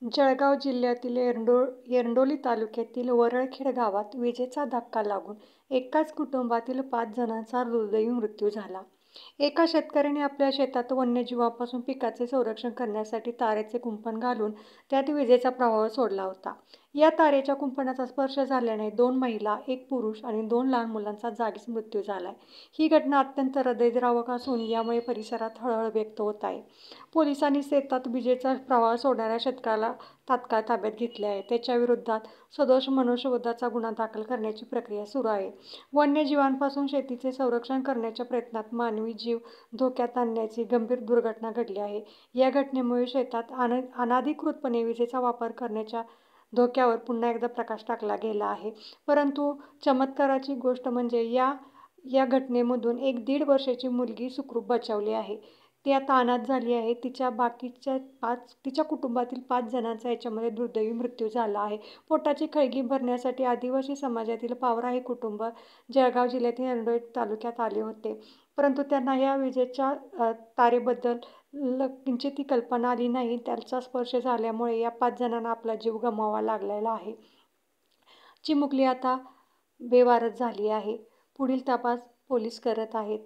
जळगाव जिल्ह्यातील एरंडोली तालुक्यातील वरळखेड गावात विजेचा धक्का लागून एकाच कुटुंबातील 5 जणांचा दुर्दैवी मृत्यू झाला. एका शेतकऱ्याने आपल्या शेतात वन्यजीवांपासून पिकाचे संरक्षण करण्यासाठी तारेचे कुंपण घालून त्यात विजेचा प्रवाह सोडला होता. या तारेच्या कुंपणाचा स्पर्श झाल्याने 2 महिला, 1 पुरुष आणि 2 लहान मुलांचा जागीच मृत्यू झालाय. ही घटना अत्यंत हृदयद्रावक असून यामुळे परिसरात हळहळ व्यक्त होत आहे. पोलिसांनी शेतात विजेचा प्रवाह सोडणाऱ्या शेतकऱ्याला तात्काळ ताब्यात घेतले आहे. त्याच्या विरोधात सदोष मनुष्यवधाचा गुन्हा दाखल करण्याची प्रक्रिया सुरू आहे. वन्यजीवांपासून शेतीचे संरक्षण करण्याच्या प्रयत्नात मानवी जीव धोक्यात आणण्याची गंभीर दुर्घटना घडली आहे. या घटनेमुळे शेतात अनधिकृतपणे विजेचा वापर करण्याच्या धोक्यावर पुन्हा एकदा प्रकाश टाकला गेला आहे. परंतु चमत्काराची गोष्ट म्हणजे या घटनेमधून एक 1.5 वर्षाची मुलगी सुखरूप बचावली आहे. ती आता अनाथ झाली आहे. तिच्या कुटुंबातील 5 जणांचा याच्यामध्ये दुर्दैवी मृत्यू झाला आहे. पोटाची खळगी भरण्यासाठी आदिवासी समाजातील पावरा हे कुटुंब जळगाव जिल्ह्यातील एरंडोली तालुक्यात आले होते. परंतु त्यांना या विजेच्या तारेबद्दल किंचितही कल्पना आली नाही. त्याचा स्पर्श झाल्यामुळे या 5 जणांना आपला जीव गमवावा लागलेला आहे. चिमुकली आता बेवारस झाली आहे. पुढील तपास पोलीस करत आहेत.